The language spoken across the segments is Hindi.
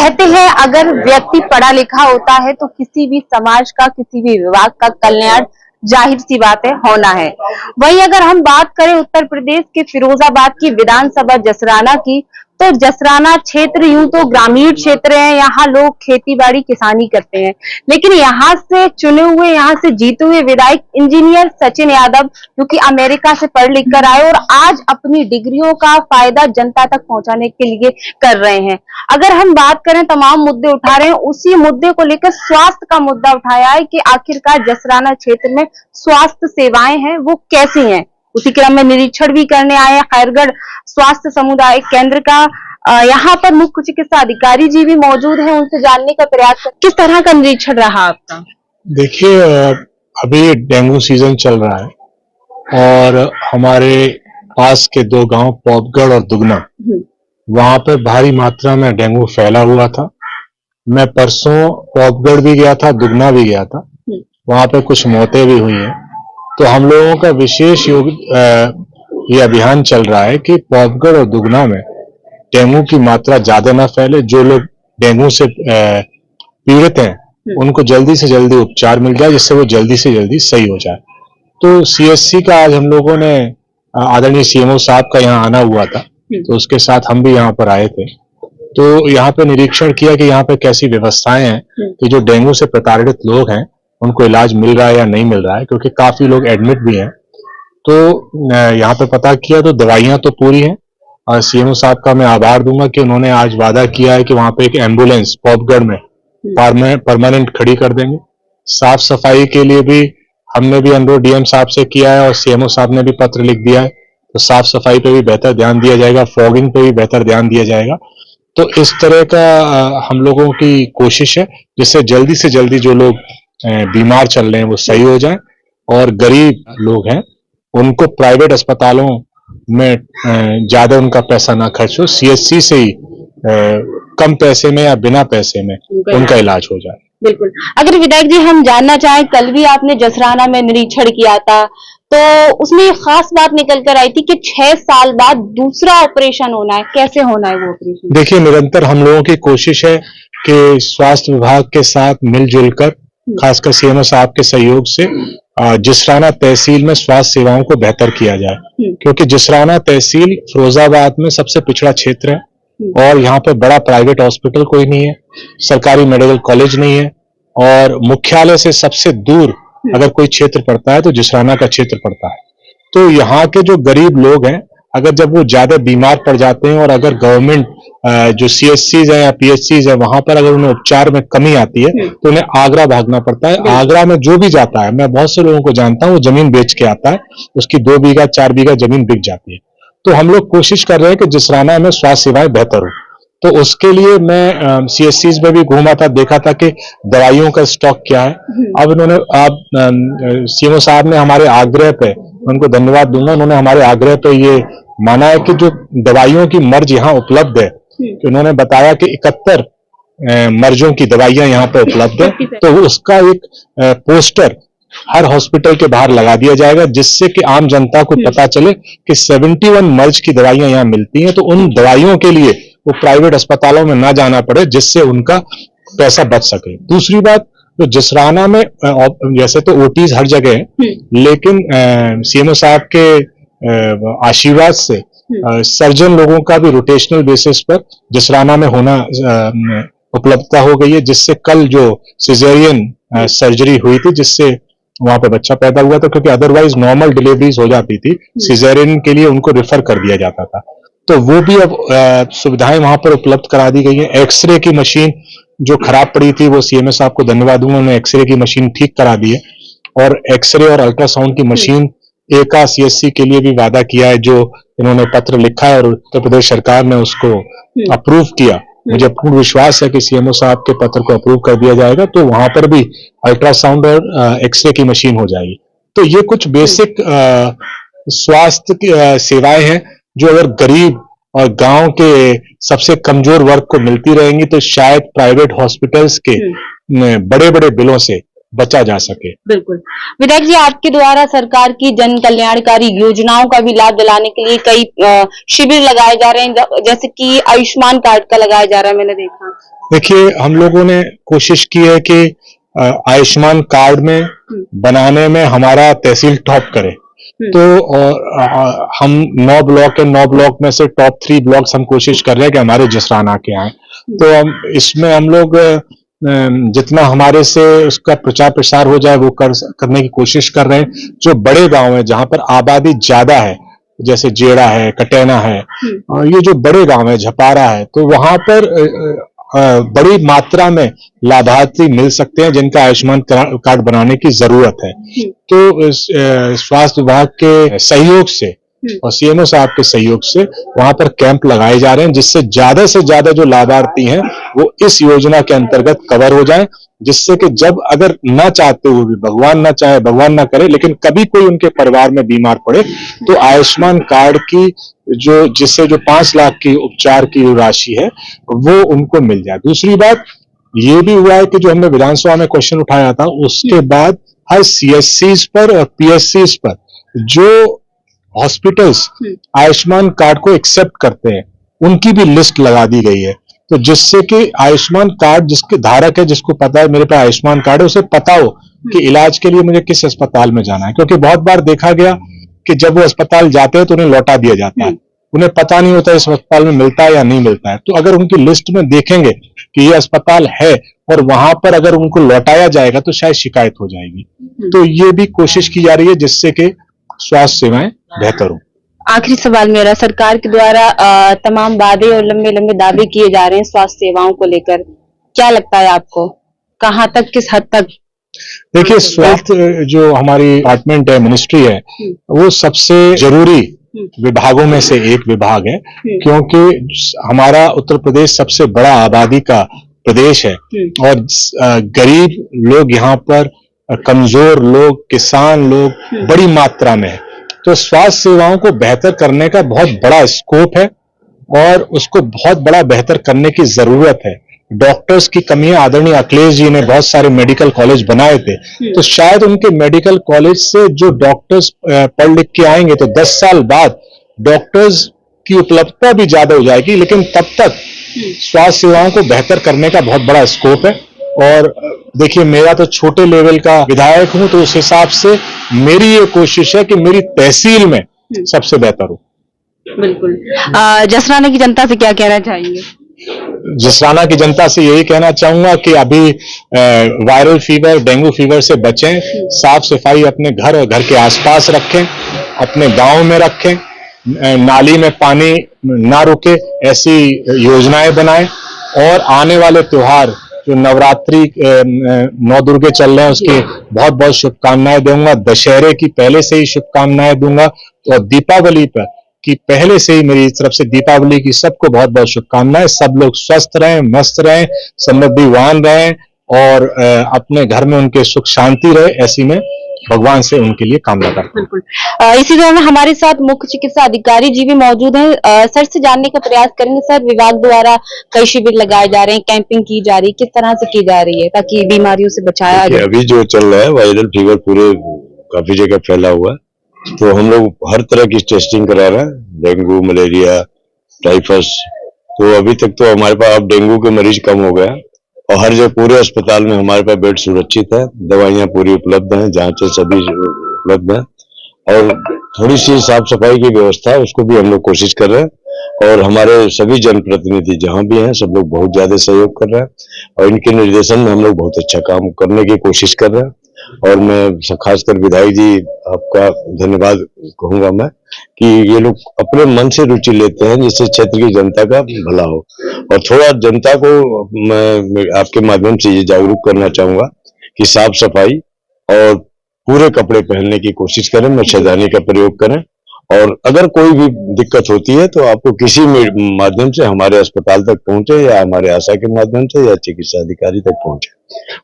कहते हैं अगर व्यक्ति पढ़ा लिखा होता है तो किसी भी समाज का, किसी भी विभाग का कल्याण जाहिर सी बात है होना है। वहीं अगर हम बात करें उत्तर प्रदेश के फिरोजाबाद की विधानसभा जसराना की, तो जसराना क्षेत्र यूं तो ग्रामीण क्षेत्र है, यहाँ लोग खेती बाड़ी किसानी करते हैं, लेकिन यहाँ से चुने हुए, यहाँ से जीते हुए विधायक इंजीनियर सचिन यादव, जो कि अमेरिका से पढ़ लिख कर आए और आज अपनी डिग्रियों का फायदा जनता तक पहुंचाने के लिए कर रहे हैं। अगर हम बात करें, तमाम मुद्दे उठा रहे हैं, उसी मुद्दे को लेकर स्वास्थ्य का मुद्दा उठाया है कि आखिरकार जसराना क्षेत्र में स्वास्थ्य सेवाएं हैं वो कैसी हैं। उसी क्रम में निरीक्षण भी करने आए हैं खैरगढ़ स्वास्थ्य समुदाय केंद्र का। यहाँ पर मुख्य चिकित्सा अधिकारी जी भी मौजूद हैं, उनसे जानने का प्रयास कर। किस तरह का निरीक्षण रहा आपका? देखिए, अभी डेंगू सीजन चल रहा है और हमारे पास के दो गांव पौपगढ़ और दुगना, वहां पर भारी मात्रा में डेंगू फैला हुआ था। मैं परसों पौपगढ़ भी गया था, दुगना भी गया था, वहां पे कुछ मौतें भी हुई हैं। तो हम लोगों का विशेष ये अभियान चल रहा है कि पौपगढ़ और दुगना में डेंगू की मात्रा ज्यादा ना फैले। जो लोग डेंगू से पीड़ित हैं उनको जल्दी से जल्दी उपचार मिल जाए, जिससे वो जल्दी से जल्दी सही हो जाए। तो सीएससी का आज हम लोगों ने, आदरणीय सीएमओ साहब का यहाँ आना हुआ था, तो उसके साथ हम भी यहाँ पर आए थे। तो यहाँ पे निरीक्षण किया कि यहाँ पे कैसी व्यवस्थाएं हैं कि जो डेंगू से प्रताड़ित लोग हैं उनको इलाज मिल रहा है या नहीं मिल रहा है, क्योंकि काफी लोग एडमिट भी हैं। तो यहाँ पे पता किया तो दवाइयां तो पूरी हैं, और सीएमओ साहब का मैं आभार दूंगा कि उन्होंने आज वादा किया है कि वहां पे एक एम्बुलेंस पौपगढ़ में परमानेंट खड़ी कर देंगे। साफ सफाई के लिए भी हमने भी अनुरोध डीएम साहब से किया है और सीएमओ साहब ने भी पत्र लिख दिया है, तो साफ सफाई पे भी बेहतर ध्यान दिया जाएगा, फॉगिंग पे भी बेहतर ध्यान दिया जाएगा। तो इस तरह का हम लोगों की कोशिश है जिससे जल्दी से जल्दी जो लोग बीमार चल रहे हैं वो सही हो जाए, और गरीब लोग हैं उनको प्राइवेट अस्पतालों में ज्यादा उनका पैसा ना खर्च हो, सीएससी से ही कम पैसे में या बिना पैसे में उनका इलाज हो जाए। बिल्कुल। अगर विधायक जी हम जानना चाहें, कल भी आपने जसराना में निरीक्षण किया था, तो उसमें एक खास बात निकल कर आई थी कि 6 साल बाद दूसरा ऑपरेशन होना है। कैसे होना है वो ऑपरेशन? देखिए, निरंतर हम लोगों की कोशिश है कि स्वास्थ्य विभाग के साथ मिलजुल कर, खासकर सीएमओ साहब के सहयोग से जसराना तहसील में स्वास्थ्य सेवाओं को बेहतर किया जाए, क्योंकि जसराना तहसील फिरोजाबाद में सबसे पिछड़ा क्षेत्र है और यहाँ पे बड़ा प्राइवेट हॉस्पिटल कोई नहीं है, सरकारी मेडिकल कॉलेज नहीं है, और मुख्यालय से सबसे दूर अगर कोई क्षेत्र पड़ता है तो जसराना का क्षेत्र पड़ता है। तो यहाँ के जो गरीब लोग हैं, अगर जब वो ज्यादा बीमार पड़ जाते हैं और अगर गवर्नमेंट जो सीएससीज है या पीएचसीज है वहां पर अगर उन्हें उपचार में कमी आती है तो उन्हें आगरा भागना पड़ता है। आगरा में जो भी जाता है, मैं बहुत से लोगों को जानता हूँ, वो जमीन बेच के आता है, उसकी 2 बीघा 4 बीघा जमीन बिक जाती है। तो हम लोग कोशिश कर रहे हैं कि जसराना में स्वास्थ्य सेवाएं बेहतर हो। तो उसके लिए मैं सीएससीज में भी घूमा था, देखा था कि दवाइयों का स्टॉक क्या है। अब इन्होंने, सीएमओ साहब ने हमारे आग्रह पे, उनको धन्यवाद दूंगा, उन्होंने हमारे आग्रह पे ये माना है कि जो दवाइयों की मर्ज यहाँ उपलब्ध है, कि उन्होंने बताया कि 71 मर्जों की दवाइयां यहाँ पे उपलब्ध है, तो उसका एक पोस्टर हर हॉस्पिटल के बाहर लगा दिया जाएगा, जिससे कि आम जनता को पता चले कि 71 मर्ज की दवाइयां यहाँ मिलती हैं। तो उन दवाइयों के लिए वो प्राइवेट अस्पतालों में ना जाना पड़े, जिससे उनका पैसा बच सके। दूसरी बात, तो जसराना में वैसे तो ओटीज हर जगह है, लेकिन सीएमओ साहब के आशीर्वाद से सर्जन लोगों का भी रोटेशनल बेसिस पर जसराना में होना उपलब्धता हो गई है, जिससे कल जो सिजेरियन सर्जरी हुई थी, जिससे वहां पे बच्चा पैदा हुआ था, क्योंकि अदरवाइज नॉर्मल डिलीवरीज हो जाती थी, सिजेरियन के लिए उनको रेफर कर दिया जाता था। तो वो भी अब सुविधाएं वहां पर उपलब्ध करा दी गई है। एक्सरे की मशीन जो खराब पड़ी थी, वो सीएमओ साहब को धन्यवाद दूंगा, उन्होंने एक्सरे की मशीन ठीक करा दी है, और एक्सरे और अल्ट्रासाउंड की मशीन एका सीएससी के लिए भी वादा किया है, जो इन्होंने पत्र लिखा है और उत्तर प्रदेश सरकार ने उसको अप्रूव किया। मुझे पूर्ण विश्वास है कि सीएमओ साहब के पत्र को अप्रूव कर दिया जाएगा, तो वहां पर भी अल्ट्रासाउंड और एक्सरे की मशीन हो जाएगी। तो ये कुछ बेसिक स्वास्थ्य की सेवाएं हैं जो अगर गरीब और गांव के सबसे कमजोर वर्ग को मिलती रहेंगी तो शायद प्राइवेट हॉस्पिटल्स के बड़े बड़े बिलों से बचा जा सके। बिल्कुल। विधायक जी, आपके द्वारा सरकार की जन कल्याणकारी योजनाओं का भी लाभ दिलाने के लिए कई शिविर लगाए जा रहे हैं, जैसे कि आयुष्मान कार्ड का लगाया जा रहा है, मैंने देखा। देखिए, हम लोगों ने कोशिश की है कि आयुष्मान कार्ड में बनाने में हमारा तहसील टॉप करे। तो हम 9 ब्लॉक है, 9 ब्लॉक में से टॉप 3 ब्लॉक्स हम कोशिश कर रहे हैं कि हमारे जसराना के आए। तो इसमें हम लोग जितना हमारे से उसका प्रचार प्रसार हो जाए वो करने की कोशिश कर रहे हैं। जो बड़े गांव है जहां पर आबादी ज्यादा है, जैसे जेड़ा है, कटैना है, ये जो बड़े गांव है, झपारा है, तो वहां पर बड़ी मात्रा में लाभार्थी मिल सकते हैं जिनका आयुष्मान कार्ड बनाने की जरूरत है। तो स्वास्थ्य विभाग के सहयोग से और सीएमओ साहब के सहयोग से वहां पर कैंप लगाए जा रहे हैं, जिससे ज्यादा से ज्यादा जो लाभार्थी हैं वो इस योजना के अंतर्गत कवर हो जाएं, जिससे कि जब अगर ना चाहते हुए भी, भगवान ना चाहे, भगवान ना करे, लेकिन कभी कोई उनके परिवार में बीमार पड़े तो आयुष्मान कार्ड की जिससे जो 5 लाख की उपचार की राशि है वो उनको मिल जाए। दूसरी बात ये भी हुआ है कि जो हमने विधानसभा में क्वेश्चन उठाया था, उसके बाद हर सीएससीज पर और पीएससीज पर जो हॉस्पिटल्स आयुष्मान कार्ड को एक्सेप्ट करते हैं उनकी भी लिस्ट लगा दी गई है। तो जिससे कि आयुष्मान कार्ड जिसके धारक है, जिसको पता है मेरे पास आयुष्मान कार्ड है, उसे पता हो कि इलाज के लिए मुझे किस अस्पताल में जाना है। क्योंकि बहुत बार देखा गया कि जब वो अस्पताल जाते हैं तो उन्हें लौटा दिया जाता है, उन्हें पता नहीं होता इस अस्पताल में मिलता है या नहीं मिलता है। तो अगर उनकी लिस्ट में देखेंगे कि ये अस्पताल है और वहां पर अगर उनको लौटाया जाएगा तो शायद शिकायत हो जाएगी। तो ये भी कोशिश की जा रही है जिससे कि स्वास्थ्य सेवाएं बेहतर हो। आखिरी सवाल मेरा, सरकार के द्वारा तमाम वादे और लंबे लंबे दावे किए जा रहे हैं स्वास्थ्य सेवाओं को लेकर, क्या लगता है आपको, कहां तक, किस हद तक? देखिए, स्वास्थ्य जो हमारी डिपार्टमेंट है, मिनिस्ट्री है, वो सबसे जरूरी विभागों में से एक विभाग है, क्योंकि हमारा उत्तर प्रदेश सबसे बड़ा आबादी का प्रदेश है और गरीब लोग यहाँ पर, कमजोर लोग, किसान लोग बड़ी मात्रा में है। तो स्वास्थ्य सेवाओं को बेहतर करने का बहुत बड़ा स्कोप है और उसको बहुत बड़ा बेहतर करने की जरूरत है। डॉक्टर्स की कमी है। आदरणीय अखिलेश जी ने बहुत सारे मेडिकल कॉलेज बनाए थे, तो शायद उनके मेडिकल कॉलेज से जो डॉक्टर्स पढ़ लिख के आएंगे तो 10 साल बाद डॉक्टर्स की उपलब्धता भी ज्यादा हो जाएगी, लेकिन तब तक स्वास्थ्य सेवाओं को बेहतर करने का बहुत बड़ा स्कोप है। और देखिए, मेरा तो छोटे लेवल का विधायक हूं, तो उस हिसाब से मेरी ये कोशिश है कि मेरी तहसील में सबसे बेहतर हो। बिल्कुल। जसराना की जनता से क्या कहना चाहेंगे? जसराना की जनता से यही कहना चाहूंगा कि अभी वायरल फीवर, डेंगू फीवर से बचें, साफ सफाई अपने घर और घर के आसपास रखें, अपने गांव में रखें, नाली में पानी ना रुके, ऐसी योजनाएं बनाएं। और आने वाले त्योहार जो नवरात्रि 9 दुर्गे चल रहे हैं उसकी बहुत बहुत शुभकामनाएं दूंगा। दशहरे की पहले से ही शुभकामनाएं दूंगा और दीपावली पर कि पहले से ही मेरी तरफ से दीपावली की सबको बहुत बहुत शुभकामनाएं। सब लोग स्वस्थ रहें, मस्त रहें, समृद्धिवान रहें और अपने घर में उनके सुख शांति रहे, ऐसी में भगवान से उनके लिए कामना करता हूं। बिल्कुल। इसी दौरान हमारे साथ मुख्य चिकित्सा अधिकारी जी भी मौजूद हैं। सर से जानने का प्रयास करेंगे, सर, विभाग द्वारा कई शिविर लगाए जा रहे हैं, कैंपिंग की जा रही है, किस तरह से की जा रही है ताकि बीमारियों से बचाया जाए? अभी जो चल रहा है वायरल फीवर पूरे काफी जगह फैला हुआ है, तो हम लोग हर तरह की टेस्टिंग करा रहे हैं, डेंगू, मलेरिया, टाइफस। तो अभी तक तो हमारे पास अब डेंगू के मरीज कम हो गया और हर जगह पूरे अस्पताल में हमारे पास बेड सुरक्षित है, दवाइयां पूरी उपलब्ध हैं, जांचें सभी उपलब्ध हैं और थोड़ी सी साफ सफाई की व्यवस्था है उसको भी हम लोग कोशिश कर रहे हैं। और हमारे सभी जनप्रतिनिधि जहां भी हैं सब लोग बहुत ज्यादा सहयोग कर रहे हैं और इनके निर्देशन में हम लोग बहुत अच्छा काम करने की कोशिश कर रहे हैं। और मैं खासकर विधायक जी आपका धन्यवाद कहूंगा मैं कि ये लोग अपने मन से रुचि लेते हैं जिससे क्षेत्र की जनता का भला हो। और थोड़ा जनता को मैं आपके माध्यम से ये जागरूक करना चाहूंगा कि साफ सफाई और पूरे कपड़े पहनने की कोशिश करें, मच्छरदानी का प्रयोग करें और अगर कोई भी दिक्कत होती है तो आपको किसी माध्यम से हमारे अस्पताल तक पहुंचे या हमारे आशा के माध्यम से या चिकित्सा अधिकारी तक पहुंचे।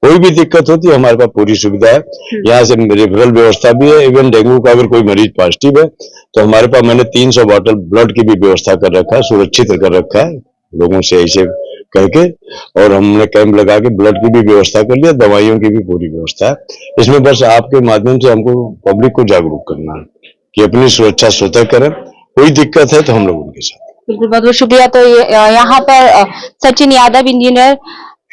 कोई भी दिक्कत होती है हमारे पास पूरी सुविधा है, यहाँ से रेफरल व्यवस्था भी है। इवन डेंगू का अगर कोई मरीज पॉजिटिव है तो हमारे पास मैंने 300 बॉटल ब्लड की भी व्यवस्था कर रखा है, सुरक्षित कर रखा है। लोगों से ऐसे कह के, और हमने कैंप लगा के ब्लड की भी व्यवस्था कर लिया, दवाइयों की भी पूरी व्यवस्था है। इसमें बस आपके माध्यम से हमको पब्लिक को जागरूक करना है कि अपनी सुरक्षा स्वतः करें, कोई दिक्कत है तो हम लोग उनके साथ। बिल्कुल, बहुत बहुत शुक्रिया। तो यहाँ पर सचिन यादव इंजीनियर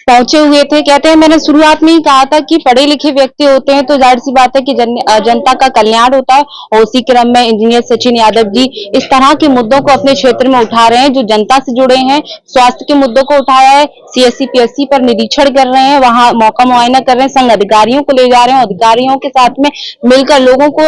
पहुंचे हुए थे। कहते हैं मैंने शुरुआत में ही कहा था कि पढ़े लिखे व्यक्ति होते हैं तो जाहिर सी बात है कि जनता का कल्याण होता है, और उसी क्रम में इंजीनियर सचिन यादव जी इस तरह के मुद्दों को अपने क्षेत्र में उठा रहे हैं जो जनता से जुड़े हैं। स्वास्थ्य के मुद्दों को उठाया है, CSC PSC पर निरीक्षण कर रहे हैं, वहां मौका मुआयना कर रहे हैं, संघ अधिकारियों को ले जा रहे हैं, अधिकारियों के साथ में मिलकर लोगों को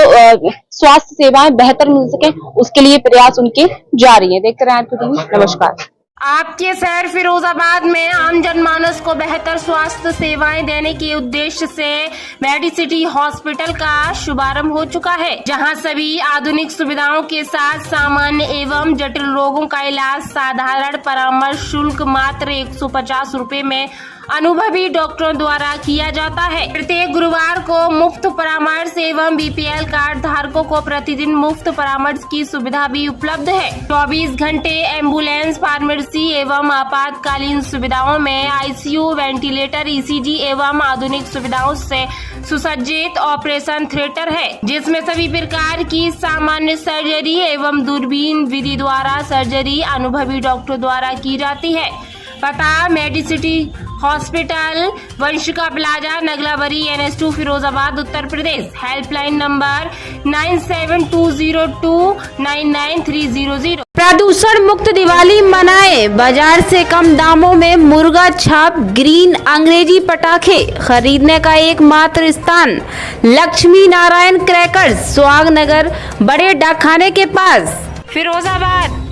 स्वास्थ्य सेवाएं बेहतर मिल सके उसके लिए प्रयास उनके जारी है। देखते रहें आपकी टीवी। नमस्कार। आपके शहर फिरोजाबाद में आम जनमानस को बेहतर स्वास्थ्य सेवाएं देने के उद्देश्य से मेडिसिटी हॉस्पिटल का शुभारंभ हो चुका है, जहां सभी आधुनिक सुविधाओं के साथ सामान्य एवं जटिल रोगों का इलाज साधारण परामर्श शुल्क मात्र 150 रुपए में अनुभवी डॉक्टरों द्वारा किया जाता है। प्रत्येक गुरुवार को मुफ्त परामर्श एवं BPL कार्ड धारकों को प्रतिदिन मुफ्त परामर्श की सुविधा भी उपलब्ध है। 24 घंटे एम्बुलेंस, फार्मेसी एवं आपातकालीन सुविधाओं में ICU, वेंटिलेटर, ECG एवं आधुनिक सुविधाओं से सुसज्जित ऑपरेशन थिएटर है, जिसमें सभी प्रकार की सामान्य सर्जरी एवं दूरबीन विधि द्वारा सर्जरी अनुभवी डॉक्टर द्वारा की जाती है। पता medicity hospital, Vanshika plaza, Naglabari, NS2 Firozabad, Uttar Pradesh. Helpline number 9720299300। प्रदूषण मुक्त दिवाली मनाए, बाजार से कम दामों में मुर्गा छाप ग्रीन अंग्रेजी पटाखे खरीदने का एकमात्र स्थान लक्ष्मी नारायण क्रैकर्स, सुहाग नगर, बड़े डाकखाने के पास, फिरोजाबाद।